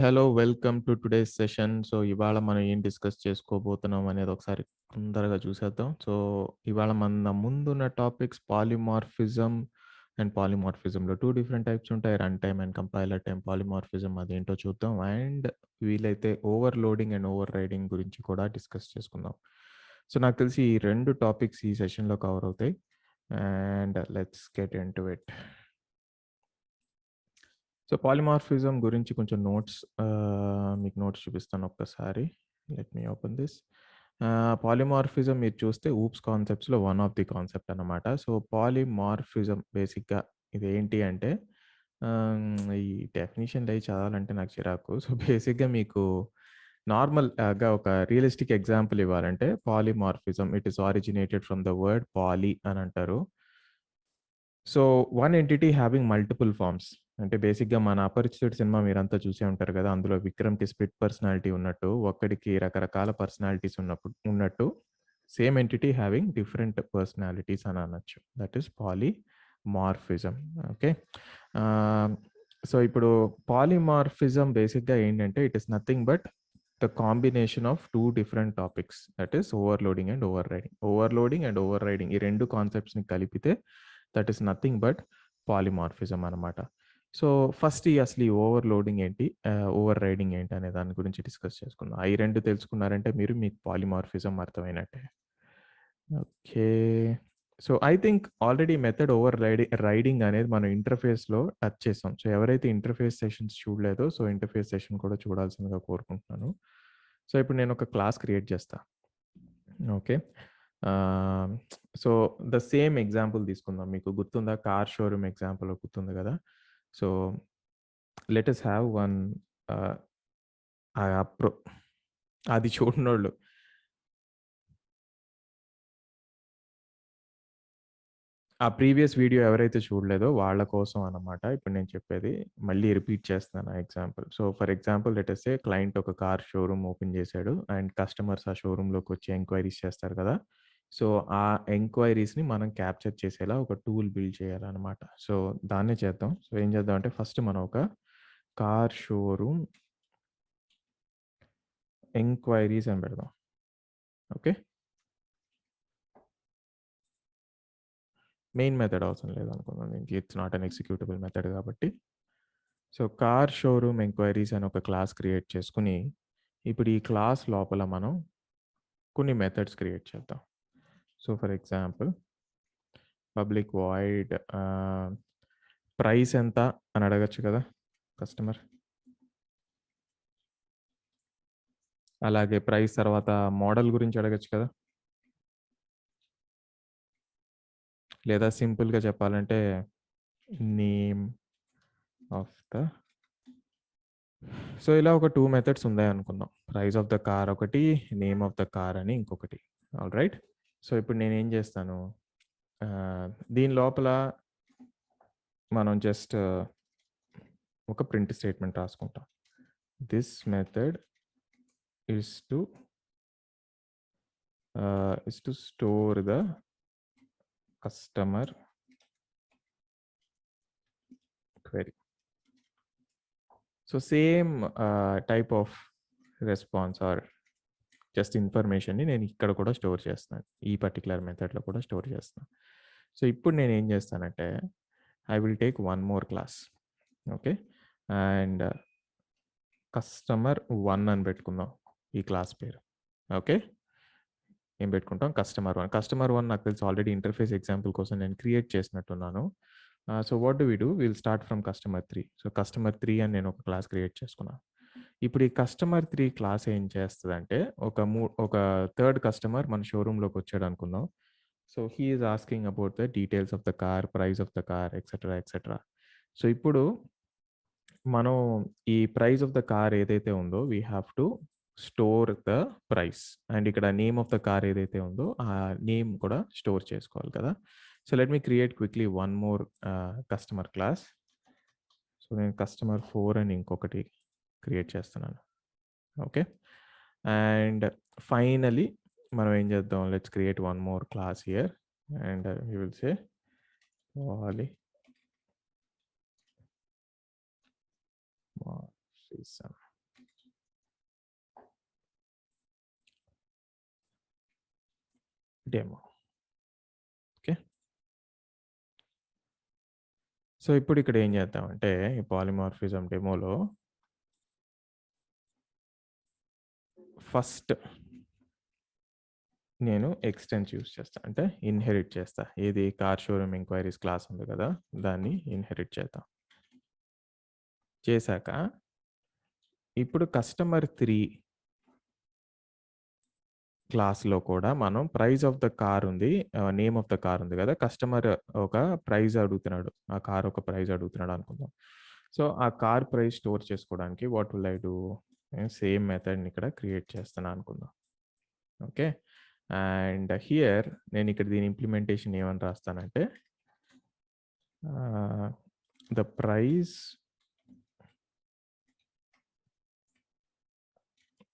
Hello welcome to today's session. So ఇవాళ మనం ఏం డిస్కస్ చేసుకోబోతున్నాం అనేది ఒకసారి తొందరగా చూసేద్దాం. సో ఇవాళ మన ముందున్న టాపిక్స్ పాలిమార్ఫిజం అండ్ పాలిమార్ఫిజంలో 2 డిఫరెంట్ టైప్స్ ఉంటాయి. Run time and compiler time. Polymorphism అదేంటో చూద్దాం. అండ్ వీలైతే ఓవర్‌లోడింగ్ అండ్ ఓవర్ రైడింగ్ గురించి కూడా డిస్కస్ చేసుకుందాం. సో నాకు తెలిసి ఈ 2 టాపిక్స్ ఈ సెషన్‌లో కవర్ అవుతాయి. And let's get into it. So polymorphism గురించి కొంచెం మీకు నోట్స్ చూపిస్తాను ఒక్కసారి. Let me open this. Polymorphism మీరు చూస్తే ఊప్స్ కాన్సెప్ట్స్‌లో వన్ ఆఫ్ ది కాన్సెప్ట్ అనమాట. సో పాలిమార్ఫిజం బేసిక్‌గా ఇదేంటి అంటే ఈ డెఫినిషన్‌లు అయి చదవాలంటే నాకు చిరాకు. సో బేసిక్‌గా మీకు నార్మల్‌గా ఒక రియలిస్టిక్ ఎగ్జాంపుల్ ఇవ్వాలంటే polymorphism it is originated from the word poly అని అంటారు. So one entity having multiple forms. అంటే బేసిక్‌గా మన 'అపరిచితుడు' సినిమా మీరంతా చూసే ఉంటారు కదా! అందులో విక్రమ్‌కి స్ప్లిట్ పర్సనాలిటీ ఉన్నట్టు, ఒక్కడికి రకరకాల పర్సనాలిటీస్ ఉన్నట్టు same entity having different personalities అని అనొచ్చు. That is polymorphism. Okay. Ah, so ఇప్పుడు పాలిమార్ఫిజం బేసిక్‌గా ఏంటంటే it is nothing but the combination of 2 different topics. That is overloading and over riding. Overloading and over riding ఈ 2 కాన్సెప్ట్స్‌ని కలిపితే that is nothing but polymorphism అనమాట. So first అసలు ఈ overloading ఏంటి? Over riding ఏంటి? అనే దాని గురించి డిస్కస్ చేసుకుందాం. ఈ 2 తెలుసుకున్నారంటే మీకు పాలిమార్ఫిజం అర్థమైనట్టే. Okay. So I think already method overriding అనేది మనం ఇంటర్ఫేస్‌లో టచ్ చేసాం. సో ఎవరైతే ఇంటర్ఫేస్ సెషన్స్ చూడలేదో సో ఇంటర్ఫేస్ సెషన్ కూడా చూడాల్సిందిగా కోరుకుంటున్నాను. సో ఇప్పుడు నేను ఒక క్లాస్ క్రియేట్ చేస్తా. Okay. Ah, so the same example తీసుకుందాం. మీకు గుర్తుందా? కార్ షోరూమ్ ఎగ్జాంపుల్ గుర్తుంది గదా! So let us have one ah, అప్రో అది చూడనోళ్ళు ఆ ప్రీవియస్ వీడియో ఎవరైతే చూడలేదో వాళ్ళ కోసం అన్నమాట. ఇప్పుడు నేను చెప్పేది. మళ్ళీ రిపీట్ చేస్తున్నాను ఆ example. So for example let us say client ఒక కార్ షోరూమ్ ఓపెన్ చేశాడు. అండ్ కస్టమర్స్ ఆ షోరూమ్‌లోకి వచ్చి ఎంక్వైరీస్ చేస్తారు కదా! సో ఆ ఎంక్వైరీస్‌ని మనం క్యాప్చర్ చేసేలా ఒక టూల్ బిల్డ్ చేయాలన్నమాట. సో దాన్నే చేద్దాం. సో ఏం చేద్దాం అంటే ఫస్ట్ మనం ఒక కార్ షోరూమ్ ఎంక్వైరీస్ అని పెడదాం. ఓకే. మెయిన్ మెథడ్ అవసరం లేదనుకుందాం దీనికి. It's not an executable method కాబట్టి. సో కార్ షోరూమ్ ఎంక్వైరీస్ అని ఒక క్లాస్ క్రియేట్ చేసుకొని, ఇప్పుడు ఈ క్లాస్ లోపల మనం కొన్ని మెథడ్స్ క్రియేట్ చేద్దాం. So for example public void price ఎంత అని అడగొచ్చు కదా కస్టమర్. అలాగే ప్రైస్ తర్వాత మోడల్ గురించి అడగొచ్చు కదా! లేదా సింపుల్‌గా చెప్పాలంటే నేమ్ ఆఫ్ ద సో ఇలా ఒక 2 మెథడ్స్ ఉన్నాయనుకుందాం. ప్రైస్ ఆఫ్ ద కార్ ఒకటి, నేమ్ ఆఫ్ ద కార్ అని ఇంకొకటి. ఆల్‌రైట్. సో ఇప్పుడు నేనేం చేస్తాను, దీని లోపల మనం జస్ట్ ఒక ప్రింట్ స్టేట్మెంట్ రాసుకుంటాం. This method is to store the customer query. So same type of response or just ఇన్ఫర్మేషన్‌ని నేను ఇక్కడ కూడా స్టోర్ చేస్తున్నాను. ఈ పర్టిక్యులర్ మెథడ్‌లో కూడా స్టోర్ చేస్తున్నాను. సో ఇప్పుడు నేనేం చేస్తానంటే I will take one more class. Okay. And customer 1 అని పెట్టుకుందాం ఈ క్లాస్ పేరు. ఓకే. ఏం పెట్టుకుంటాం? కస్టమర్ 1. కస్టమర్ 1 నాకు తెలిసి ఆల్రెడీ ఇంటర్ఫేస్ ఎగ్జాంపుల్ కోసం నేను క్రియేట్ చేసినట్టున్నాను. So what do we do? Will start from customer 3. So customer 3 అని నేను ఒక క్లాస్ క్రియేట్ చేసుకున్నా. ఇప్పుడు ఈ కస్టమర్ 3 క్లాస్ ఏం చేస్తదంటే ఒక థర్డ్ కస్టమర్ మన షోరూమ్‌లోకి వచ్చాడనుకుందాం. So he is asking about the details of the car, price of the car etcetera, etcetera. So ఇప్పుడు మనం ఈ ప్రైస్ ఆఫ్ ద కార్ ఏదైతే ఉందో we have to store the price. And ఇక్కడ నేమ్ ఆఫ్ ద కార్ ఏదైతే ఉందో ఆ name కూడా స్టోర్ చేసుకోవాలి కదా! So let me create quickly one more customer class. So నేను కస్టమర్ 4 అని ఇంకొకటి క్రియేట్ చేస్తున్నాను. ఓకే. అండ్ ఫైనల్లీ మనం ఏం చేద్దాం, let's create one more class here and we will say polymorphism. Demo. Okay. So, ఇప్పుడు ఇక్కడ ఏం చేద్దామంటే ఈ పాలిమార్ఫిజం డెమోలో ఫస్ట్ నేను ఎక్స్టెన్స్ యూజ్ చేస్తా. అంటే ఇన్‌హెరిట్ చేస్తా. ఏది కార్ షోరూమ్ ఎంక్వైరీస్ క్లాస్ ఉంది కదా! దాన్ని ఇన్‌హెరిట్ చేద్దాం. చేశాక ఇప్పుడు కస్టమర్ 3 క్లాస్‌లో కూడా మనం ప్రైస్ ఆఫ్ ద కార్ ఉంది. నేమ్ ఆఫ్ ద కార్ ఉంది కదా! కస్టమర్ ఒక ప్రైస్ అడుగుతున్నాడు. ఆ కార్ ఒక ప్రైస్ అడుగుతున్నాడు అనుకుందాం. సో, ఆ కార్ ప్రైస్ స్టోర్ చేసుకోవడానికి what will I do? Same మెథడ్‌ని ఇక్కడ క్రియేట్ చేస్తాను అనుకుందాం. ఓకే. అండ్ హియర్ నేను ఇక్కడ దీని ఇంప్లిమెంటేషన్ ఏమని రాస్తానంటే the price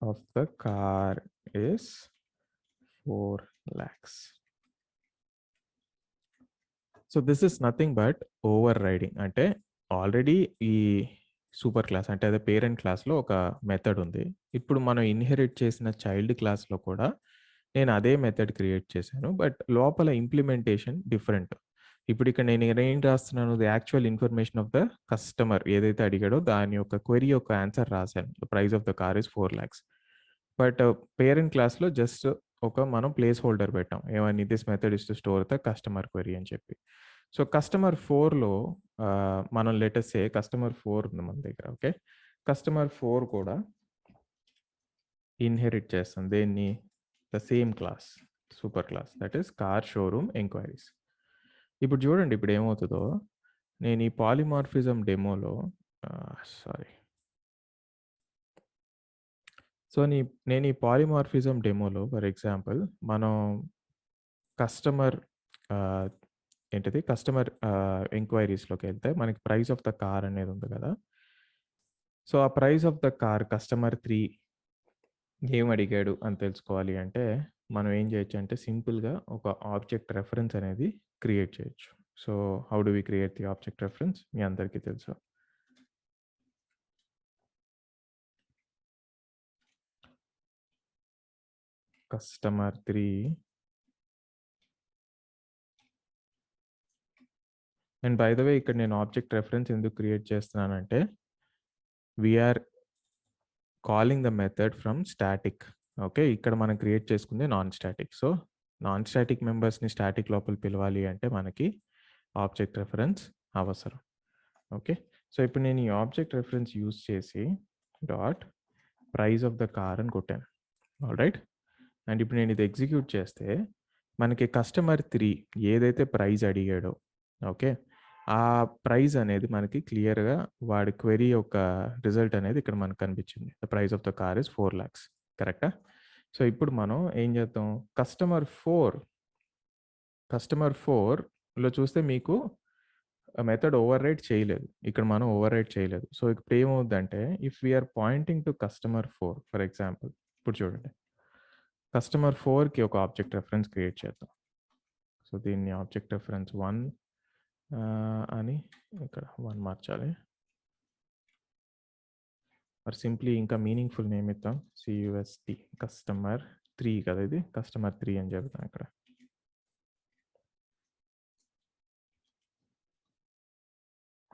of the car is 4 lakhs. So this is nothing but overriding. అంటే ఆల్రెడీ ఈ సూపర్ క్లాస్ అంటే అదే పేరెంట్ క్లాస్‌లో ఒక మెథడ్ ఉంది. ఇప్పుడు మనం ఇన్‌హెరిట్ చేసిన చైల్డ్ క్లాస్‌లో కూడా నేను అదే మెథడ్ క్రియేట్ చేశాను. బట్ లోపల ఇంప్లిమెంటేషన్ డిఫరెంట్. ఇప్పుడు ఇక్కడ నేను ఏం రాస్తున్నాను? The actual information of the customer ఏదైతే అడిగాడో దాని యొక్క క్వెరీ యొక్క ఆన్సర్ రాశాను. The price of the car is 4 lakhs. But parent క్లాస్‌లో జస్ట్ ఒక మనం ప్లేస్ హోల్డర్ పెట్టాం. ఏమని this method is to store the customer query అని చెప్పి. సో, కస్టమర్ 4లో మనం లెట్ అస్ సే కస్టమర్ 4 ఉంది మన దగ్గర. ఓకే. కస్టమర్ 4 కూడా ఇన్‌హెరిట్ చేస్తాం. దేన్ని? The same class. Super class. That is car showroom enquiries. ఇప్పుడు చూడండి ఇప్పుడు ఏమవుతదో. నేను ఈ పాలిమార్ఫిజం డెమోలో సారీ. సో, నేను ఈ పాలిమార్ఫిజం డెమోలో ఫర్ ఎగ్జాంపుల్ మనం కస్టమర్ ఆహ్, ఏంటిది కస్టమర్ ఎంక్వైరీస్‌లోకెళ్తే మనకి ప్రైస్ ఆఫ్ ద కార్ అనేది ఉంది కదా! సో, ఆ price of the car customer 3 ఏమడిగాడు అని తెలుసుకోవాలి అంటే, మనం ఏం చేయొచ్చంటే సింపుల్‌గా ఒక ఆబ్జెక్ట్ రెఫరెన్స్ అనేది క్రియేట్ చేయొచ్చు. So, how do we create the object reference మీ అందరికీ తెలుసు. Customer 3 and by the way ఇక్కడ నేను ఆబ్జెక్ట్ రెఫరెన్స్ ఎందుకు క్రియేట్ చేస్తున్నానంటే, we are calling the method from static. Okay. ఇక్కడ మనం క్రియేట్ చేసుకుంది non static. So, non static మెంబర్స్‌ని స్టాటిక్ లోపల పిలవాలి అంటే మనకి ఆబ్జెక్ట్ రెఫరెన్స్ అవసరం. ఓకే. సో, ఇప్పుడు నేను ఈ ఆబ్జెక్ట్ రెఫరెన్స్ యూజ్ చేసి dot price of the car అని కొట్టాను. ఆల్‌రైట్. అండ్ ఇప్పుడు నేను ఇది ఎగ్జిక్యూట్ చేస్తే మనకి కస్టమర్ 3 ఏదైతే ప్రైస్ అడిగాడో ఓకే. ఆ ప్రైస్ అనేది మనకి క్లియర్‌గా వాడి క్వెరీ యొక్క రిజల్ట్ అనేది ఇక్కడ మనకు కనిపించింది. The price of the car is 4 lakhs కరెక్టా? సో, ఇప్పుడు మనం ఏం చేద్దాం? కస్టమర్ 4లో చూస్తే మీకు మెథడ్ ఓవర్‌రైడ్ చేయలేదు. ఇక్కడ మనం ఓవర్‌రైడ్ చేయలేదు. సో, ఇప్పుడు ఏమవుద్దంటే if we are pointing to customer 4 for example ఇప్పుడు చూడండి. కస్టమర్ 4కి ఒక ఆబ్జెక్ట్ రెఫరెన్స్ క్రియేట్ చేద్దాం. సో, దీన్ని ఆబ్జెక్ట్ రెఫరెన్స్ 1 అని ఇక్కడ 1 మార్చాలి. మరి సింప్లీ ఇంకా మీనింగ్‌ఫుల్ నేమ్ ఇద్దాం. CUST కస్టమర్ 3 కదా ఇది. కస్టమర్ 3 అని చెబుతాం ఇక్కడ.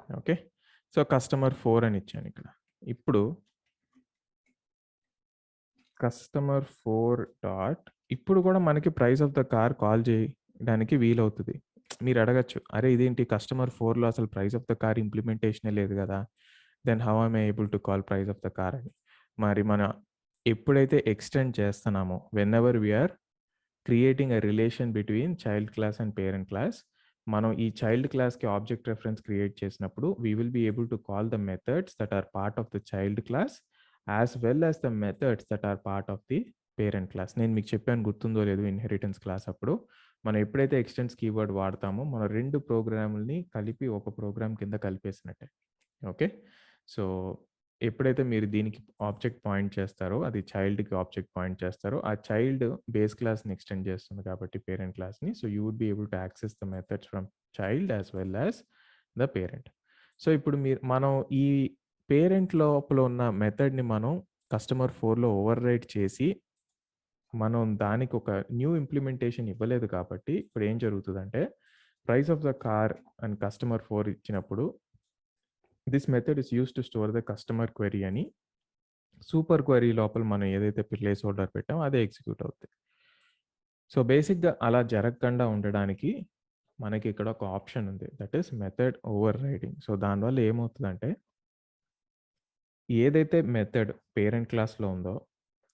ఓకే. సో, కస్టమర్ 4 అని ఇచ్చాను ఇక్కడ. ఇప్పుడు కస్టమర్ 4 డాట్ ఇప్పుడు కూడా మనకి price of the car call చేయడానికి వీలవుతది. మీరు అడగొచ్చు. అరే! ఇదేంటి కస్టమర్ 4లో అసలు ప్రైస్ ఆఫ్ ద కార్ ఇంప్లిమెంటేషనే లేదు గదా! Then how am I able to call price of the car అని. మరి మనం ఎప్పుడైతే ఎక్స్టెండ్ చేస్తున్నామో whenever we are creating a relation between child class and parent class. మనం ఈ చైల్డ్ క్లాస్‌కి ఆబ్జెక్ట్ రెఫరెన్స్ క్రియేట్ చేసినప్పుడు we will be able to call the methods that are part of the child class as well as the methods that are part of the parent class. నేను మీకు చెప్పాను గుర్తుందో లేదో inheritance class అప్పుడు. మనం ఎప్పుడైతే extends keyword వాడతామో మనం 2 ప్రోగ్రాముల్ని కలిపి ఒక ప్రోగ్రామ్ కింద కలిపేసినట్టే. ఓకే. సో, ఎప్పుడైతే మీరు దీనికి ఆబ్జెక్ట్ పాయింట్ చేస్తారో, అది చైల్డ్‌కి ఆబ్జెక్ట్ పాయింట్ చేస్తారో, ఆ చైల్డ్ బేస్ క్లాస్‌ని ఎక్స్టెండ్ చేస్తుంది కాబట్టి పేరెంట్ క్లాస్‌ని. So, you would be able to access the methods from child as well as the parent. So, ఇప్పుడు మనం ఈ పేరెంట్ లోపల ఉన్న మెథడ్‌ని మనం కస్టమర్ 4లో ఓవర్‌రైడ్ చేసి మనం దానికి ఒక న్యూ ఇంప్లిమెంటేషన్ ఇవ్వలేదు కాబట్టి ఇప్పుడు ఏం జరుగుతుందంటే price of the car and customer 4 ఇచ్చినప్పుడు this method is use to store the customer query అని సూపర్ క్వెరీ లోపల మనం ఏదైతే ప్లేస్ హోల్డర్ పెట్టామో అదే ఎగ్జిక్యూట్ అవుతుంది. సో బేసిక్గా అలా జరగకుండా ఉండడానికి మనకి ఇక్కడ ఒక ఆప్షన్ ఉంది, that is method overriding. So దానివల్ల ఏమవుతుందంటే ఏదైతే మెథడ్ పేరెంట్ క్లాస్లో ఉందో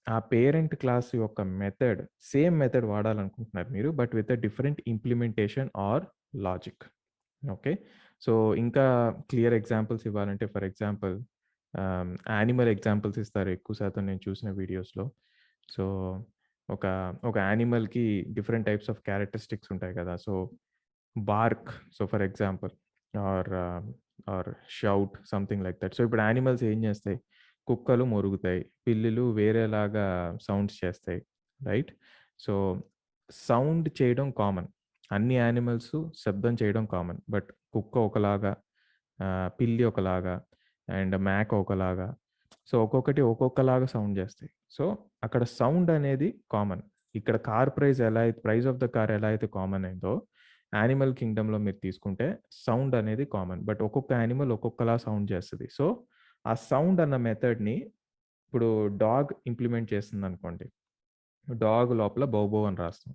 ఆ పేరెంట్ క్లాస్ యొక్క మెథడ్ సేమ్ మెథడ్ వాడాలనుకుంటున్నారు మీరు, but with a different implementation or logic. Okay, so ఇంకా క్లియర్ ఎగ్జాంపుల్స్ ఇవ్వాలంటే ఫర్ ఎగ్జాంపుల్ యానిమల్ ఎగ్జాంపుల్స్ ఇస్తారు ఎక్కువ శాతం నేను చూసిన వీడియోస్లో. సో ఒక ఒక యానిమల్కి డిఫరెంట్ టైప్స్ ఆఫ్ క్యారెక్టరిస్టిక్స్ ఉంటాయి కదా. So bark, so for example, or or shout, something like that. So ఇప్పుడు యానిమల్స్ ఏం చేస్తాయి, కుక్కలు మొరుగుతాయి, పిల్లులు వేరేలాగా సౌండ్స్ చేస్తాయి, రైట్? సో సౌండ్ చేయడం కామన్, అన్ని యానిమల్స్ శబ్దం చేయడం కామన్, బట్ కుక్క ఒకలాగా, పిల్లి ఒకలాగా, అండ్ మేక ఒకలాగా. సో ఒక్కొక్కటి ఒక్కొక్కలాగా సౌండ్ చేస్తాయి. సో అక్కడ సౌండ్ అనేది కామన్. ఇక్కడ కార్ ప్రైస్ ఎలా అయితే, ప్రైస్ ఆఫ్ ద కార్ ఎలా అయితే కామన్ అయిందో యానిమల్ కింగ్డమ్లో మీరు తీసుకుంటే సౌండ్ అనేది కామన్, బట్ ఒక్కొక్క యానిమల్ ఒక్కొక్కలా సౌండ్ చేస్తుంది. సో ఆ సౌండ్ అన్న మెథడ్ని ఇప్పుడు డాగ్ ఇంప్లిమెంట్ చేస్తుంది అనుకోండి, డాగ్ లోపల బౌబో అని రాస్తాం.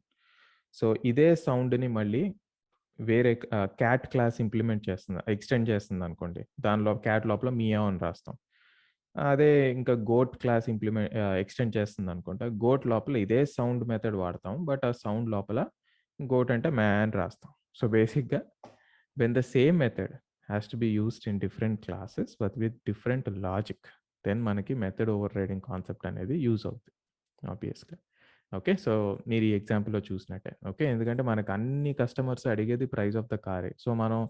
సో ఇదే సౌండ్ని మళ్ళీ వేరే క్యాట్ క్లాస్ ఇంప్లిమెంట్ చేస్తుంది, ఎక్స్టెండ్ చేస్తుంది అనుకోండి, దానిలో క్యాట్ లోపల మియావ్ అని రాస్తాం. అదే ఇంకా గోట్ క్లాస్ ఎక్స్టెండ్ చేస్తుంది అనుకుంటా, గోట్ లోపల ఇదే సౌండ్ మెథడ్ వాడతాం, బట్ ఆ సౌండ్ లోపల గోట్ అంటే మ్యాన్ రాస్తాం. సో బేసిక్గా when the same method has to be used in different classes but with different logic, then మనకి మెథడ్ ఓవర్ రైడింగ్ కాన్సెప్ట్ అనేది యూజ్ అవుతుంది ఆబ్వియస్గా. ఓకే, సో మీరు ఈ ఎగ్జాంపుల్లో చూసినట్టే. ఓకే, ఎందుకంటే మనకు అన్ని కస్టమర్స్ అడిగేది ప్రైస్ ఆఫ్ ద కారే. సో మనం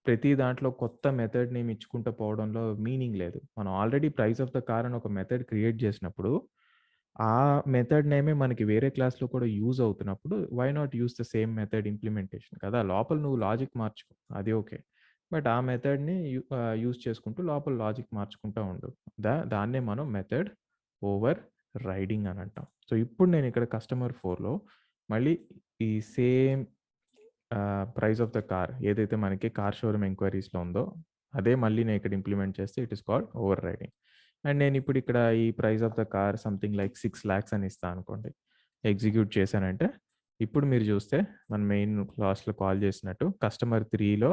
ప్రతి దాంట్లో కొత్త మెథడ్ నేమ్ ఇచ్చుకుంటూ పోవడంలో మీనింగ్ లేదు. మనం already price of the car అని ఒక మెథడ్ క్రియేట్ చేసినప్పుడు ఆ మెథడ్ నేమే మనకి వేరే క్లాస్లో కూడా యూజ్ అవుతున్నప్పుడు why not use the same method implementation కదా. లోపల నువ్వు లాజిక్ మార్చుకో, అది ఓకే, బట్ ఆ మెథడ్ని యూజ్ చేసుకుంటూ లోపల లాజిక్ మార్చుకుంటూ ఉండు. దాన్నే మనం మెథడ్ ఓవర్ రైడింగ్ అని అంటాం. సో ఇప్పుడు నేను ఇక్కడ కస్టమర్ 4లో మళ్ళీ ఈ same price of the car ఏదైతే మనకి కార్ షోరూమ్ ఎంక్వైరీస్లో ఉందో అదే మళ్ళీ నేను ఇక్కడ ఇంప్లిమెంట్ చేస్తే it is called over riding. And నేను ఇప్పుడు ఇక్కడ ఈ price of the car something like 6 lakhs అని ఇస్తాను అనుకోండి, ఎగ్జిక్యూట్ చేశానంటే ఇప్పుడు మీరు చూస్తే మన మెయిన్ క్లాస్లో కాల్ చేసినట్టు కస్టమర్ 3లో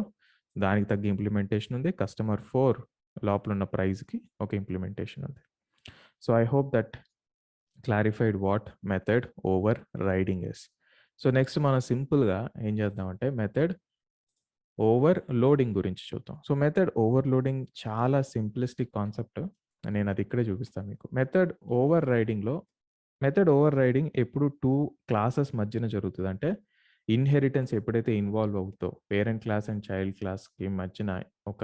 దానికి తగ్గ ఇంప్లిమెంటేషన్ ఉంది, కస్టమర్ 4 లోపల ఉన్న ప్రైస్కి ఒక ఇంప్లిమెంటేషన్ ఉంది. So I hope that clarified what method over riding is. So next మనం సింపుల్గా ఏం చేద్దామంటే మెథడ్ ఓవర్ లోడింగ్ గురించి చూద్దాం. సో మెథడ్ ఓవర్లోడింగ్ చాలా సింప్లిస్టిక్ కాన్సెప్ట్, నేను అది ఇక్కడే చూపిస్తాను మీకు. మెథడ్ ఓవర్ రైడింగ్ ఎప్పుడు 2 క్లాసెస్ మధ్యన జరుగుతుంది. అంటే ఇన్హెరిటెన్స్ ఎప్పుడైతే ఇన్వాల్వ్ అవుతుందో పేరెంట్ క్లాస్ అండ్ చైల్డ్ క్లాస్కి మధ్యన ఒక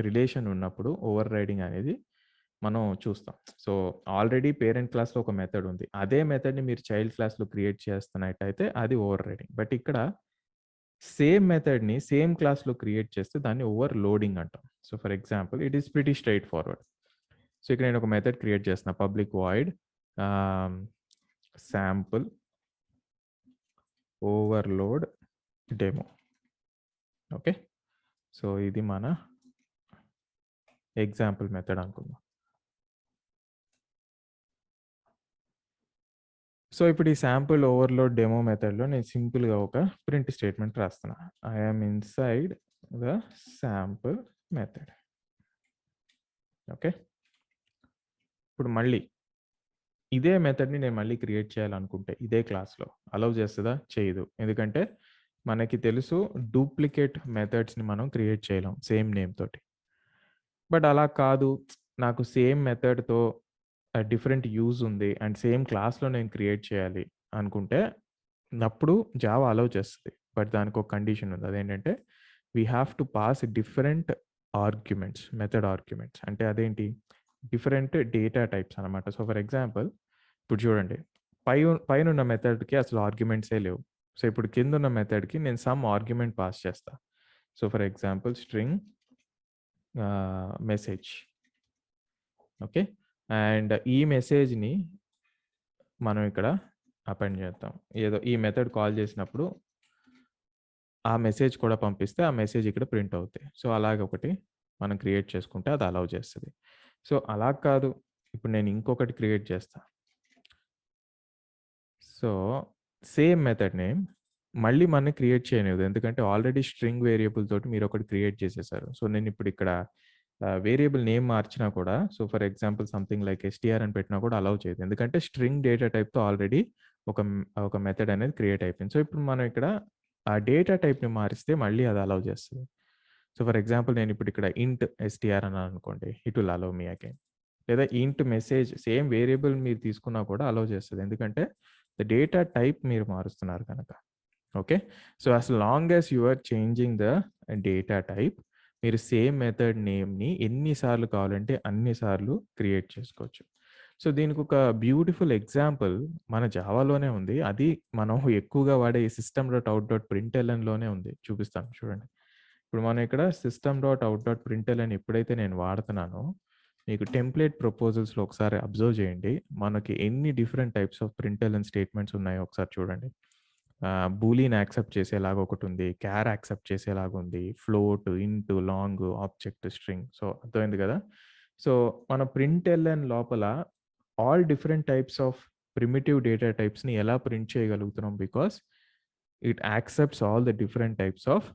రిలేషన్ ఉన్నప్పుడు ఓవర్ రైడింగ్ అనేది మనం చూస్తాం. సో ఆల్రెడీ పేరెంట్ క్లాస్లో ఒక మెథడ్ ఉంది, అదే మెథడ్ని మీరు చైల్డ్ క్లాస్లో క్రియేట్ చేస్తున్నట్టయితే అది ఓవర్ రైడింగ్. బట్ ఇక్కడ సేమ్ మెథడ్ని సేమ్ క్లాస్లో క్రియేట్ చేస్తే దాన్ని ఓవర్ లోడింగ్ అంటాం. So for example it is pretty straight forward. So ఇక్కడ నేను ఒక మెథడ్ క్రియేట్ చేస్తున్నా, public void sample overload demo. Okay, so ఇది మన ఎగ్జాంపుల్ మెథడ్ అనుకుందాం. సో ఇప్పుడు ఈ శాంపుల్ ఓవర్లోడ్ డెమో మెథడ్లో నేను సింపుల్గా ఒక ప్రింట్ స్టేట్మెంట్ రాస్తున్నా, I'm inside the sample method. Okay, ఇప్పుడు మళ్ళీ ఇదే మెథడ్ని నేను మళ్ళీ క్రియేట్ చేయాలనుకుంటే ఇదే క్లాస్లో అలౌ చేస్తుందా? చేయదు, ఎందుకంటే మనకి తెలుసు డూప్లికేట్ మెథడ్స్ని మనం క్రియేట్ చేయలేం సేమ్ నేమ్ తోటి. బట్ అలా కాదు, నాకు సేమ్ మెథడ్తో డిఫరెంట్ యూజ్ ఉంది అండ్ సేమ్ క్లాస్లో నేను క్రియేట్ చేయాలి అనుకుంటే అప్పుడు జావా అలౌ చేస్తుంది. బట్ దానికి ఒక కండిషన్ ఉంది, అదేంటంటే we have to pass different arguments, method arguments. అంటే అదేంటి, డిఫరెంట్ డేటా టైప్స్ అనమాట. సో ఫర్ ఎగ్జాంపుల్ ఇప్పుడు చూడండి, పైన ఉన్న మెథడ్కి అసలు ఆర్గ్యుమెంట్సే లేవు. సో ఇప్పుడు కింద ఉన్న మెథడ్కి నేను సమ్ ఆర్గ్యుమెంట్ పాస్ చేస్తా. So for example string message. Okay, and ఈ మెసేజ్ని మనం ఇక్కడ అపెండ్ చేద్దాం. ఏదో ఈ మెథడ్ కాల్ చేసినప్పుడు ఆ మెసేజ్ కూడా పంపిస్తే ఆ మెసేజ్ ఇక్కడ ప్రింట్ అవుతాయి. సో, అలాగొకటి మనం క్రియేట్ చేసుకుంటే అది అలౌ చేస్తది. సో, అలా కాదు. ఇప్పుడు నేను ఇంకొకటి క్రియేట్ చేస్తా. సో, సేమ్ మెథడ్ నేమ్ మళ్ళీ మనని క్రియేట్ చేయనివ్వదు. ఎందుకంటే ఆల్రెడీ స్ట్రింగ్ వేరియబుల్ తోటి మీరొకటి క్రియేట్ చేసేసారు. సో, నేనిప్పుడు ఇక్కడ వేరియబుల్ నేమ్ మార్చినా కూడా for example something like STR అని పెట్టినా కూడా అలౌ చేయదు. ఎందుకంటే స్ట్రింగ్ డేటా టైప్‌తో ఆల్రెడీ ఒక మెథడ్ అనేది క్రియేట్ అయిపోయింది. సో, ఇప్పుడు మనం ఇక్కడ ఆ డేటా టైప్‌ని మారిస్తే మళ్ళీ అది అలౌ చేస్తది. ఫర్ ఎగ్జాంపుల్ నేనిప్పుడు ఇక్కడ ఇంట్ ఎస్టీఆర్ అన్నాననుకోండి. It will allow me again. లేదా ఇంట్ మెసేజ్ సేమ్ వేరియబుల్ మీరు తీసుకున్నా కూడా అలౌ చేస్తది. ఎందుకంటే ద డేటా టైప్ మీరు మారుస్తున్నారు కనుక. Okay. So, as long as you are changing the data type మీరు సేమ్ మెథడ్ నేమ్‌ని ఎన్ని సార్లు కావాలంటే అన్ని సార్లు క్రియేట్ చేసుకోవచ్చు. సో, దీనికొక బ్యూటిఫుల్ ఎగ్జాంపుల్ మన జావాలోనే ఉంది. అది మనం ఎక్కువగా వాడే సిస్టమ్ డాట్ ఔట్ డాట్ ప్రింట్ఎల్ఎన్‌లోనే ఉంది. చూపిస్తాను చూడండి. ఇప్పుడు మనం ఇక్కడ system dot out dot println ఎప్పుడైతే నేను వాడుతున్నానో మీకు టెంప్లేట్ ప్రపోజల్స్‌లో ఒకసారి అబ్జర్వ్ చేయండి. మనకి ఎన్ని different types of println statements ఉన్నాయో ఒకసారి చూడండి. బూలియన్ యాక్సెప్ట్ చేసేలాగా ఒకటుంది. క్యార్ యాక్సెప్ట్ చేసేలాగా ఉంది. ఫ్లోట్, ఇంట్, లాంగ్, ఆబ్జెక్ట్, స్ట్రింగ్. సో, అర్థమైంది కదా! సో, మన ప్రింట్ఎల్ఎన్ లోపల all different types of primitive data టైప్స్‌ని ఎలా ప్రింట్ చేయగలుగుతున్నాం? Because it accepts all the different types of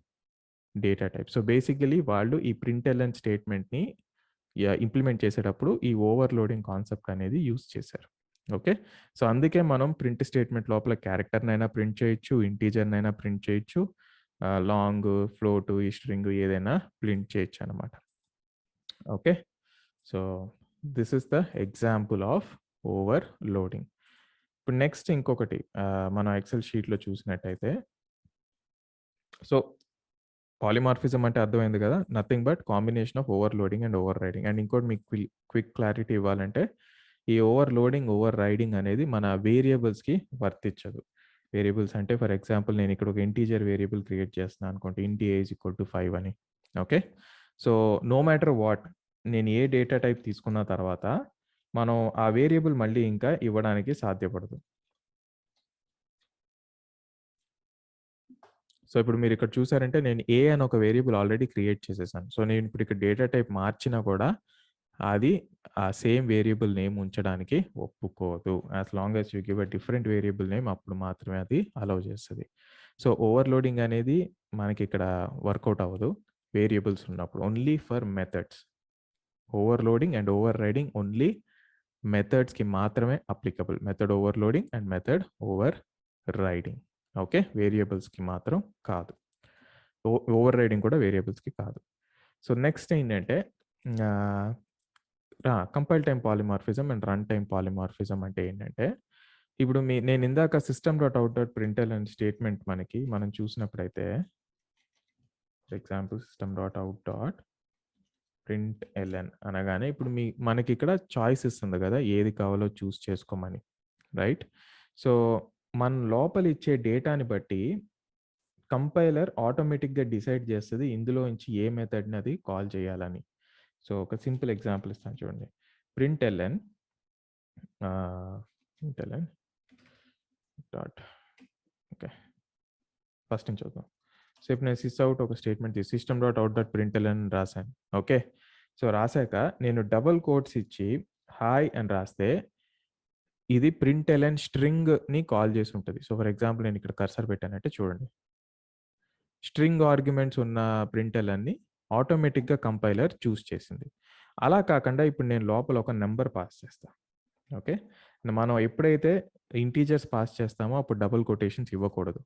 data type. So, basically వాళ్ళు ఈ ప్రింట్ఎల్ఎన్ స్టేట్మెంట్‌ని ఇంప్లిమెంట్ చేసేటప్పుడు ఈ ఓవర్‌లోడింగ్ కాన్సెప్ట్ అనేది యూజ్ చేశారు. ఓకే. సో, అందుకే మనం ప్రింట్ స్టేట్మెంట్ లోపల క్యారెక్టర్‌నైనా ప్రింట్ చేయొచ్చు, ఇంటీజర్‌నైనా ప్రింట్ చేయొచ్చు. లాంగ్, ఫ్లోట్, ఈ స్ట్రింగ్ ఏదైనా ప్రింట్ చేయొచ్చనమాట. Okay. So, this is the example of overloading. ఇప్పుడు నెక్స్ట్ ఇంకొకటి మనం ఎక్సెల్ షీట్‌లో చూసినట్టయితే సో పాలిమార్ఫిజం అంటే అర్థమైంది గదా! Nothing but combination of overloading and over riding. And ఇంకోటి మీకు క్విక్ క్లారిటీ ఇవ్వాలంటే, ఈ ఓవర్‌లోడింగ్, ఓవర్ రైడింగ్ అనేది మన వేరియబుల్స్‌కి వర్తించదు. వేరియబుల్స్ అంటే ఫర్ ఎగ్జాంపుల్ నేను ఇక్కడ ఒక ఇంటిజర్ వేరియబుల్ క్రియేట్ చేస్తున్నాను అనుకోండి. ఇంట్ ఏ ఈజ్ ఈక్వల్ టు 5 అని. Okay. So, no matter what నేను ఏ డేటా టైప్ తీసుకున్న తర్వాత, మనం ఆ వేరియబుల్ మళ్ళీ ఇంకా ఇవ్వడానికి సాధ్యపడదు. సో, ఇప్పుడు మీరిక్కడ చూసారంటే నేను ఏ అని ఒక వేరియబుల్ ఆల్రెడీ క్రియేట్ చేసేసాను. సో, నేను ఇప్పుడు ఇక్కడ డేటా టైప్ మార్చినా కూడా అది ఆ సేమ్ వేరియబుల్ నేమ్ ఉంచడానికి ఒప్పుకోదు. As long as you give a different variable name అప్పుడు మాత్రమే అది అలౌ చేస్తది. సో, ఓవర్‌లోడింగ్ అనేది మనకిక్కడ వర్కౌట్ అవ్వదు. వేరియబుల్స్ ఉన్నప్పుడు. Only for methods. Overloading and overriding only మెథడ్స్‌కి మాత్రమే applicable. Method overloading and method overriding. Okay. వేరియబుల్స్‌కి మాత్రం కాదు. ఓవర్ రైడింగ్ కూడా వేరియబుల్స్‌కి కాదు. సో, నెక్స్ట్ ఏంటంటే ah, compile time polymorphism and run time polymorphism అంటే ఏంటంటే, ఇప్పుడు నేను ఇందాక system dot out dot println statement మనం చూసినప్పుడైతే for example system dot out dot println అనగానే ఇప్పుడు మనకిక్కడ చాయిస్ ఇస్తుంది గదా! ఏది కావాలో చూజ్ చేసుకోమని. రైట్? సో, మన లోపల ఇచ్చే డేటాని బట్టి కంపైలర్ ఆటోమేటిక్‌గా డిసైడ్ చేస్తది. ఇందులో నుంచి ఏ మెథడ్‌ని అది కాల్ చేయాలని. సో, ఒక సింపుల్ ఎగ్జాంపుల్ ఇస్తాను చూడండి. Println println dot okay. First నుంచి చూద్దాం. సో, ఇప్పుడు నేను సిస్అవుట్ ఒక statement system dot out dot println రాసాను. ఓకే. సో, రాసాక నేను డబుల్ కోట్స్ ఇచ్చి హాయ్ అని రాస్తే ఇది ప్రింట్ఎల్ఎన్ స్ట్రింగ్‌ని కాల్ చేసి ఉంటది. సో, ఫర్ ఎగ్జాంపుల్ నేను ఇక్కడ కర్సర్ పెట్టానంటే చూడండి. స్ట్రింగ్ ఆర్గ్యుమెంట్స్ ఉన్న ప్రింట్ఎల్ఎన్‌ని ఆటోమేటిక్‌గా కంపైలర్ చూజ్ చేసింది. అలా కాకుండా ఇప్పుడు నేను లోపల ఒక నంబర్ పాస్ చేస్తా. ఓకే. మనం ఎప్పుడైతే ఇంటీజర్స్ పాస్ చేస్తామో అప్పుడు డబుల్ కొటేషన్స్ ఇవ్వకూడదు.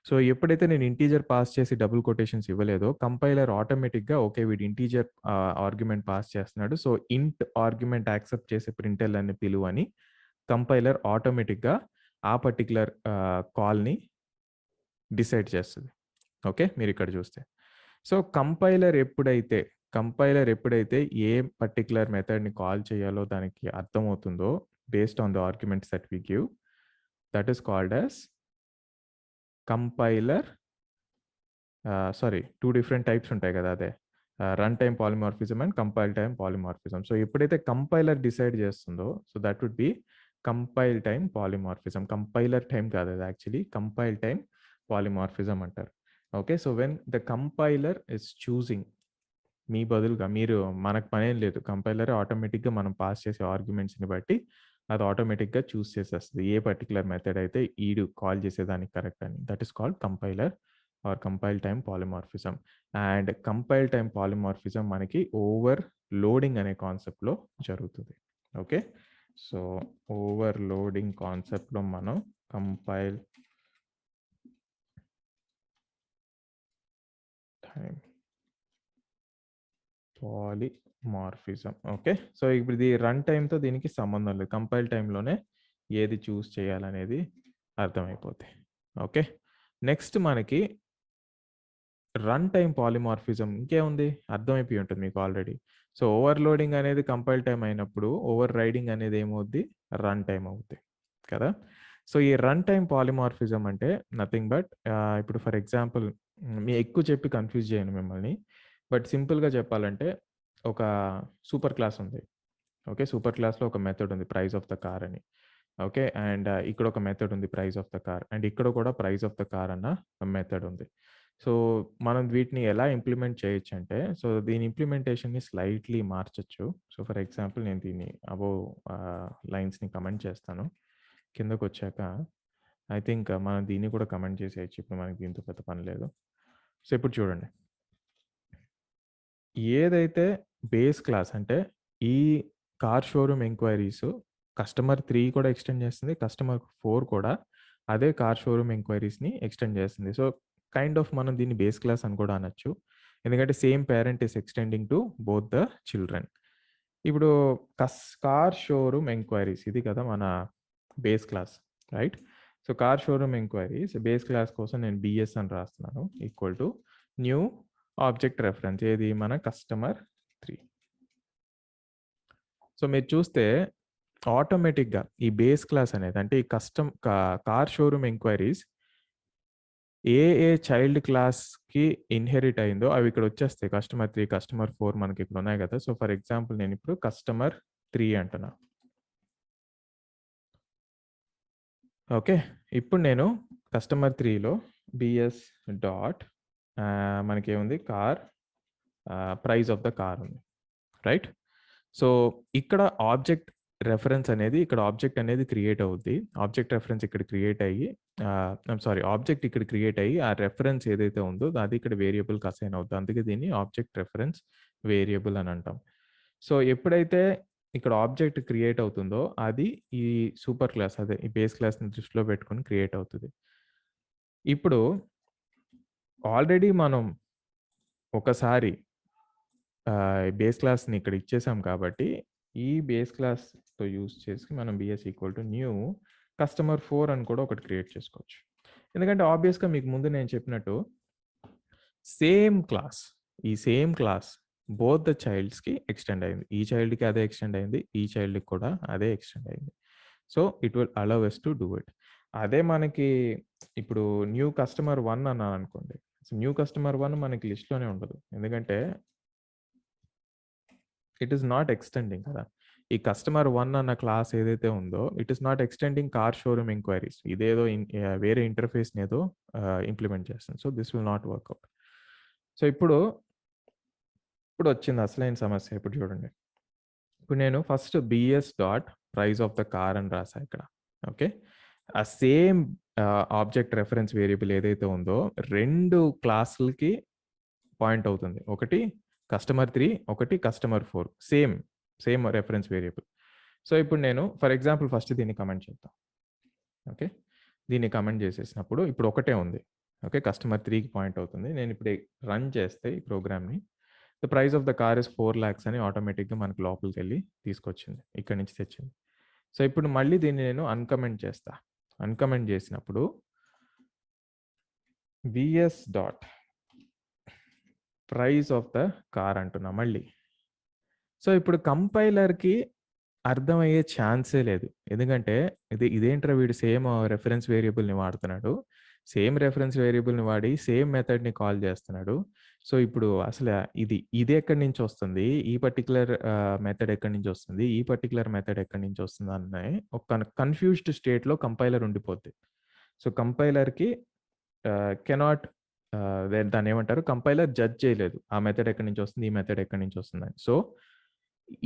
సో, ఎప్పుడైతే నేను ఇంటీజర్ పాస్ చేసి డబుల్ కొటేషన్స్ ఇవ్వలేదో కంపైలర్ ఆటోమేటిక్‌గా ఓకే. వీడు ఇంటీజర్ ఆర్గ్యుమెంట్ పాస్ చేస్తున్నాడు. సో, ఇంట్ ఆర్గ్యుమెంట్ యాక్సెప్ట్ చేసే ప్రింట్ఎల్ఎన్‌ని పిలువని కంపైలర్ ఆటోమేటిక్‌గా ఆ పర్టిక్యులర్ కాల్‌ని డిసైడ్ చేస్తది. ఓకే. మీరిక్కడ చూస్తే. సో, కంపైలర్ ఎప్పుడైతే ఏ పర్టిక్యులర్ మెథడ్‌ని కాల్ చేయాలో దానికి అర్థమవుతుందో based on the arguments that we give that is called as compiler sorry 2 different types ఉంటాయి కదా! అదే. Run time polymorphism and compile time polymorphism. So, ఎప్పుడైతే కంపైలర్ డిసైడ్ చేస్తుందో so, that would be compile time polymorphism. Compiler time కాదు అది actually. Compile time polymorphism అంటారు. Okay. So when the compiler is choosing మీ బదులుగా మనకు పనేం లేదు. కంపైలరే ఆటోమేటిక్‌గా మనం పాస్ చేసే ఆర్గ్యుమెంట్స్‌ని బట్టి అది ఆటోమేటిక్‌గా చూస్ చేసేస్తది. ఏ పర్టిక్యులర్ మెథడ్ అయితే ఈడు కాల్ చేసేదానికి కరెక్ట్ అని. That is called compiler or compile time polymorphism. And compile time polymorphism మనకి ఓవర్ లోడింగ్ అనే కాన్సెప్ట్‌లో జరుగుతుంది. ఓకే. సో ఓవర్ లోడింగ్ కాన్సెప్ట్‌లో మనం compile time polymorphism. Okay. So ఇప్పుడు ఇది రన్ టైమ్‌తో దీనికి సంబంధం లేదు. కంపైల్ టైమ్‌లోనే ఏది చూస్ చేయాలనేది అర్థమైపోద్ది. ఓకే. నెక్స్ట్ మనకి రన్ టైమ్ పాలిమార్ఫిజం ఇంకేముంది? అర్థమైపోయి ఉంటుంది మీకు ఆల్రెడీ. సో ఓవర్‌లోడింగ్ అనేది కంపైల్ టైమ్ అయినప్పుడు, ఓవర్ రైడింగ్ అనేది ఏమవుద్ది? రన్ టైమ్ అవుద్ది. కదా! సో ఈ రన్ టైమ్ పాలిమార్ఫిజం అంటే నథింగ్ బట్ ఇప్పుడు ఫర్ ఎగ్జాంపుల్ ఎక్కువ చెప్పి కన్‌ఫ్యూజ్ చేయను మిమ్మల్ని. బట్ సింపుల్‌గా చెప్పాలంటే ఒక సూపర్ క్లాస్ ఉంది. ఓకే. సూపర్ క్లాస్‌లో ఒక మెథడ్ ఉంది ప్రైస్ ఆఫ్ ద కార్ అని. ఓకే. అండ్ ఇక్కడ ఒక మెథడ్ ఉంది price of the car. And ఇక్కడ కూడా ప్రైస్ ఆఫ్ ద కార్ అన్న మెథడ్ ఉంది. సో మనం వీటిని ఎలా ఇంప్లిమెంట్ చేయొచ్చంటే, సో దీని ఇంప్లిమెంటేషన్‌ని స్లైట్‌లీ మార్చొచ్చు. సో ఫర్ ఎగ్జాంపుల్ నేను దీన్ని అబోవ్ లైన్స్‌ని కమెంట్ చేస్తాను. కిందకొచ్చాక ఐ థింక్ మనం దీన్ని కూడా కమెంట్ చేసేయొచ్చు. ఇప్పుడు మనకి దీంతో పెద్ద పని లేదు. సో ఇప్పుడు చూడండి. ఏదైతే బేస్ క్లాస్ అంటే ఈ కార్ షోరూమ్ ఎంక్వైరీస్ కస్టమర్ 3 కూడా ఎక్స్టెండ్ చేస్తుంది. కస్టమర్ 4 కూడా అదే కార్ షోరూమ్ ఎంక్వైరీస్‌ని ఎక్స్టెండ్ చేస్తుంది. సో కైండ్ ఆఫ్ మనం దీన్ని బేస్ క్లాస్ అని కూడా అనొచ్చు. ఎందుకంటే same parent is extending to both the children. ఇప్పుడు కార్ షోరూమ్ ఎంక్వైరీస్ ఇది కదా మన base class. Right? So car showroom enquiries base class కోసం నేను బీఎస్ అని రాస్తున్నాను. Equal to new object reference ఏది మన కస్టమర్ 3. సో మీరు చూస్తే ఆటోమేటిక్‌గా ఈ బేస్ క్లాస్ అనేది అంటే ఈ car showroom enquiries a child క్లాస్‌కి ఇన్‌హెరిట్ అయిందో అవి ఇక్కడ వచ్చేస్తాయి. కస్టమర్ 3, కస్టమర్ 4 మనకి ఇక్కడ ఉన్నాయి కదా! సో ఫర్ ఎగ్జాంపుల్ నేను ఇప్పుడు కస్టమర్ 3 అంటున్నా. ఓకే. ఇప్పుడు నేను కస్టమర్ 3లో బీఎస్ డాట్ మనకేముంది car price of the car ఉంది. రైట్? సో ఇక్కడ ఆబ్జెక్ట్ రెఫరెన్స్ అనేది ఇక్కడ ఆబ్జెక్ట్ అనేది క్రియేట్ అవుద్ది. ఆబ్జెక్ట్ రెఫరెన్స్ ఇక్కడ క్రియేట్ అయ్యి ఆబ్జెక్ట్ ఇక్కడ క్రియేట్ అయ్యి ఆ రెఫరెన్స్ ఏదైతే ఉందో అది ఇక్కడ వేరియబుల్‌కి అసైన్ అవుద్ది. అందుకే దీన్ని ఆబ్జెక్ట్ రెఫరెన్స్ వేరియబుల్ అని అంటాం. సో ఎప్పుడైతే ఇక్కడ ఆబ్జెక్ట్ క్రియేట్ అవుతుందో అది ఈ సూపర్ క్లాస్ అదే ఈ బేస్ క్లాస్‌ని దృష్టిలో పెట్టుకొని క్రియేట్ అవుతది. ఇప్పుడు ఆల్రెడీ మనం ఒకసారి బేస్ క్లాస్‌ని ఇక్కడ ఇచ్చేసాం కాబట్టి, ఈ బేస్ క్లాస్‌తో యూజ్ చేసి మనం BS equal to new customer 4 అని కూడా ఒకటి క్రియేట్ చేసుకోవచ్చు. ఎందుకంటే ఆబ్వియస్‌గా మీకు ముందు నేను చెప్పినట్టు సేమ్ క్లాస్, ఈ సేమ్ క్లాస్ బోత్ ద చైల్డ్స్‌కి ఎక్స్టెండ్ అయింది. ఈ చైల్డ్‌కి అదే ఎక్స్టెండ్ అయింది. ఈ చైల్డ్‌కి కూడా అదే ఎక్స్టెండ్ అయింది. So, it will allow us to do it. అదే మనకి ఇప్పుడు న్యూ కస్టమర్ 1 అన్నాననుకోండి. సో, న్యూ కస్టమర్ 1 మనకి లిస్ట్‌లోనే ఉండదు. ఎందుకంటే ఇట్ ఈస్ నాట్ ఎక్స్టెండింగ్ కదా! ఈ కస్టమర్ 1 అన్న క్లాస్ ఏదైతే ఉందో, it is not extending car showroom enquiries. ఇదేదో వేరే ఇంటర్ఫేస్‌ని ఏదో ఇంప్లిమెంట్ చేస్తుంది. So, this will not work out. So, ఇప్పుడొచ్చింది అసలైన సమస్య. ఇప్పుడు చూడండి. ఇప్పుడు నేను first BS dot price of the car అని రాసా ఇక్కడ. ఓకే. ఆ సేమ్ ఆబ్జెక్ట్ రెఫరెన్స్ వేరియబుల్ ఏదైతే ఉందో 2 క్లాసులకి పాయింట్ అవుతుంది. ఒకటి కస్టమర్ 3, ఒకటి customer 4. Same reference variable. So, ఇప్పుడు నేను ఫర్ ఎగ్జాంపుల్ ఫస్ట్ దీన్ని కమెంట్ చేద్దాం. ఓకే. దీన్ని కమెంట్ చేసేసినప్పుడు ఇప్పుడు ఒకటే ఉంది. ఓకే. కస్టమర్ 3కి పాయింట్ అవుతుంది. నేను ఇప్పుడు రన్ చేస్తే ఈ ప్రోగ్రామ్‌ని the price of the car is 4,00,000 అని ఆటోమేటిక్‌గా మనకు లోపలికెళ్ళి తీసుకొచ్చింది. ఇక్కడి నుంచి తెచ్చింది. సో, ఇప్పుడు మళ్ళీ దీన్ని నేను అన్‌కమెంట్ చేస్తా. అన్‌కమెంట్ చేసినప్పుడు VS dot price of the car అంటున్నా మళ్ళీ. సో, ఇప్పుడు కంపైలర్‌కి అర్థమయ్యే ఛాన్సే లేదు. ఎందుకంటే ఇదేంట్రా వీడు సేమ్ రెఫరెన్స్ వేరియబుల్‌ని వాడుతున్నాడు. సేమ్ రెఫరెన్స్ వేరియబుల్‌ని వాడి సేమ్ మెథడ్‌ని కాల్ చేస్తున్నాడు. సో, ఇప్పుడు అసల ఇది ఎక్కడి నుంచొస్తుంది? ఈ పర్టిక్యులర్ మెథడ్ ఎక్కడి నుంచొస్తుంది? ఈ పర్టిక్యులర్ మెథడ్ ఎక్కడి నుంచొస్తుంది అనే ఒక కన్‌ఫ్యూజ్డ్ స్టేట్‌లో కంపైలర్ ఉండిపోద్ది. సో, కంపైలర్‌కి కెనాట్ దాన్నేమంటారు? కంపైలర్ జడ్జ్ చేయలేదు. ఆ మెథడ్ ఎక్కడి నుంచొస్తుంది? ఈ మెథడ్ ఎక్కడి నుంచొస్తుందని. సో,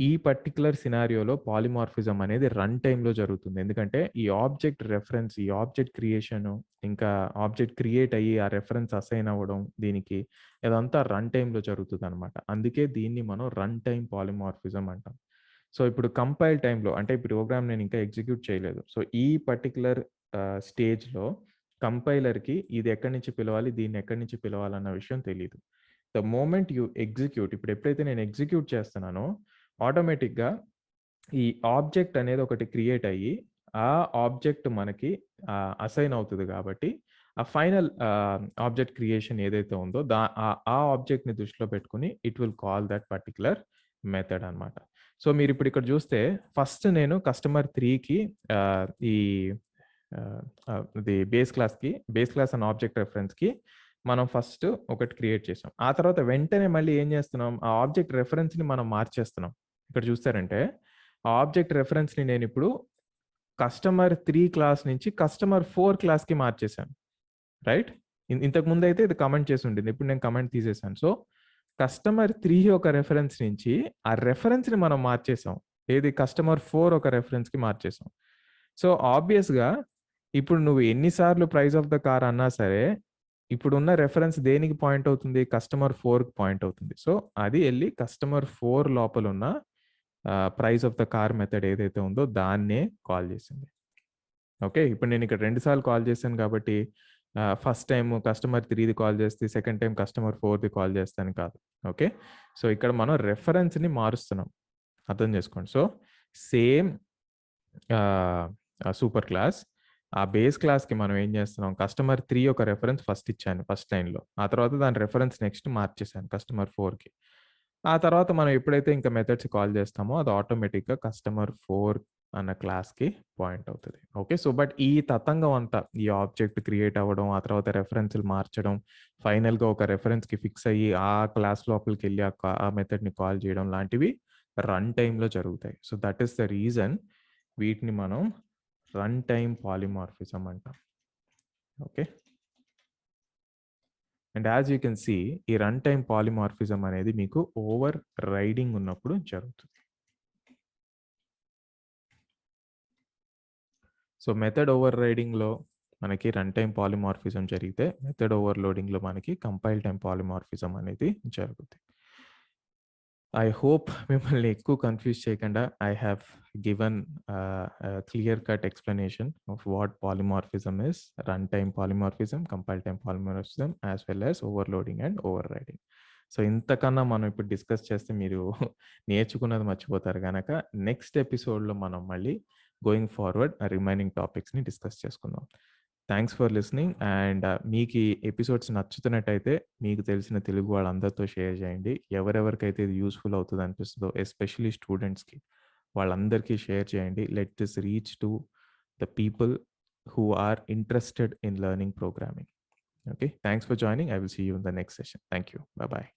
ఈ పర్టిక్యులర్ సినారియోలో పాలిమార్ఫిజం అనేది రన్ టైమ్‌లో జరుగుతుంది. ఎందుకంటే ఈ ఆబ్జెక్ట్ రెఫరెన్స్, ఈ ఆబ్జెక్ట్ క్రియేషను, ఇంకా ఆబ్జెక్ట్ క్రియేట్ అయ్యి ఆ రెఫరెన్స్ అసైన్ అవ్వడం దీనికి ఇదంతా రన్ టైమ్‌లో జరుగుతదనమాట. అందుకే దీన్ని మనం రన్ టైమ్ పాలిమార్ఫిజం అంటాం. సో, ఇప్పుడు కంపైల్ టైమ్‌లో అంటే ఈ ప్రోగ్రామ్ నేను ఇంకా ఎగ్జిక్యూట్ చేయలేదు. సో, ఈ పర్టిక్యులర్ స్టేజ్‌లో కంపైలర్‌కి ఇది ఎక్కడి నుంచి పిలవాలి, దీన్ని ఎక్కడి నుంచి పిలవాలన్న విషయం తెలీదు. ద మోమెంట్ యూ ఎగ్జిక్యూట్ ఇప్పుడు ఎప్పుడైతే నేను ఎగ్జిక్యూట్ చేస్తున్నానో ఆటోమేటిక్‌గా ఈ ఆబ్జెక్ట్ అనేది ఒకటి క్రియేట్ అయ్యి, ఆ ఆబ్జెక్ట్ మనకి అసైన్ అవుతది కాబట్టి, ఆ ఫైనల్ ఆబ్జెక్ట్ క్రియేషన్ ఏదైతే ఉందో ఆ ఆబ్జెక్ట్‌ని దృష్టిలో పెట్టుకొని it will call that particular method అనమాట. సో, మీరిప్పుడు ఇక్కడ చూస్తే ఫస్ట్ నేను కస్టమర్ 3కి ఈ ఇది బేస్ క్లాస్ అనే ఆబ్జెక్ట్ రెఫరెన్స్‌కి మనం ఫస్ట్ ఒకటి క్రియేట్ చేసాం. ఆ తర్వాత వెంటనే మళ్ళీ ఏం చేస్తున్నాం, ఆ ఆబ్జెక్ట్ రెఫరెన్స్‌ని మనం మార్చేస్తున్నాం. ఇక్కడ చూసారంటే, ఆ ఆబ్జెక్ట్ రెఫరెన్స్‌ని నేనిప్పుడు కస్టమర్ 3 క్లాస్ నుంచి కస్టమర్ 4 క్లాస్‌కి మార్చేసాను. రైట్? ఇంతకు ముందైతే ఇది కామెంట్ చేసి ఉండింది. ఇప్పుడు నేను కామెంట్ తీసేసాను. సో, కస్టమర్ 3 ఒక రెఫరెన్స్ నుంచి ఆ రెఫరెన్స్‌ని మనం మార్చేసాం. ఏది కస్టమర్ 4 ఒక రెఫరెన్స్‌కి మార్చేసాం. సో, ఆబ్వియస్‌గా ఇప్పుడు నువ్వు ఎన్ని సార్లు ప్రైస్ ఆఫ్ ద కార్ అన్నా సరే, ఇప్పుడున్న రెఫరెన్స్ దేనికి పాయింట్ అవుతుంది? కస్టమర్ 4కి పాయింట్ అవుతుంది. సో, అది ఎళ్లి కస్టమర్ 4 లోపలున్న price of the car method ఏదైతే ఉందో దాన్నే కాల్ చేసింది. ఓకే. ఇప్పుడు నేనిక్కడ 2 సార్లు కాల్ చేశాను కాబట్టి ఫస్ట్ టైమ్ కస్టమర్ 3ది కాల్ చేస్తే, సెకండ్ టైమ్ కస్టమర్ 4ది కాల్ చేస్తాను కాదు. ఓకే. సో, ఇక్కడ మనం రెఫరెన్స్‌ని మారుస్తున్నాం. అర్థం చేసుకోండి. సో, సేమ్ ఆహ్, సూపర్ క్లాస్. ఆ బేస్ క్లాస్‌కి మనం ఏం చేస్తున్నాం, కస్టమర్ 3 ఒక రిఫరెన్స్ ఫస్ట్ ఇచ్చాను ఫస్ట్ లైన్‌లో. ఆ తర్వాత దాని రిఫరెన్స్ నెక్స్ట్ మార్చేసాను కస్టమర్ 4కి. ఆ తర్వాత మనం ఎప్పుడైతే ఇంకా మెథడ్స్ కాల్ చేస్తామో అది ఆటోమేటిక్‌గా కస్టమర్ 4 అన్న క్లాస్‌కి పాయింట్ అవుతది. ఓకే. సో, బట్ ఈ తతంగం అంతా ఈ ఆబ్జెక్ట్ క్రియేట్ అవ్వడం, ఆ తర్వాత రెఫరెన్స్‌లు మార్చడం, ఫైనల్‌గా ఒక రెఫరెన్స్‌కి ఫిక్స్ అయ్యి ఆ క్లాస్ లోపలికెళ్ళి ఆ మెథడ్‌ని కాల్ చేయడం లాంటివి రన్ టైమ్‌లో జరుగుతాయి. So, that is the reason వీటిని మనం రన్ టైమ్ పాలిమార్ఫిజం అంటాం. Okay. And as you can see ఈ రన్ టైమ్ పాలిమార్ఫిజం అనేది మీకు ఓవర్ రైడింగ్ ఉన్నప్పుడు జరుగుతుంది. సో, మెథడ్ ఓవర్ రైడింగ్‌లో మనకి రన్ టైమ్ పాలిమార్ఫిజం జరిగితే, మెథడ్ ఓవర్‌లోడింగ్‌లో మనకి కంపైల్ టైమ్ పాలిమార్ఫిజం అనేది జరుగుద్ది. ఐ హోప్ మిమ్మల్ని ఎక్కువ కన్‌ఫ్యూజ్ చేయకుండా I have given clear cut explanation of what polymorphism is, run time polymorphism, compile time polymorphism as well as overloading and overriding. So, ఇంతకన్నా మనం ఇప్పుడు discuss చేస్తే మీరు నేర్చుకున్నది మర్చిపోతారు గనక నెక్స్ట్ ఎపిసోడ్‌లో మనం మళ్ళీ గోయింగ్ ఫార్వర్డ్ రిమైనింగ్ టాపిక్స్‌ని డిస్కస్ చేసుకుందాం. థాంక్స్ ఫర్ లిసనింగ్ అండ్ మీకీ ఎపిసోడ్స్ నచ్చుతున్నట్టయితే మీకు తెలిసిన తెలుగు వాళ్ళందరితో షేర్ చేయండి. ఎవరెవరికైతే ఇది యూజ్‌ఫుల్ అవుతది అనిపిస్తదో ఎస్పెషల్లీ స్టూడెంట్స్‌కి వాళ్ళందరికీ షేర్ చేయండి. Let this reach to the people who are interested in learning programming. Okay. Thanks for joining. I will see you in the next session. Thank you. Bye-bye.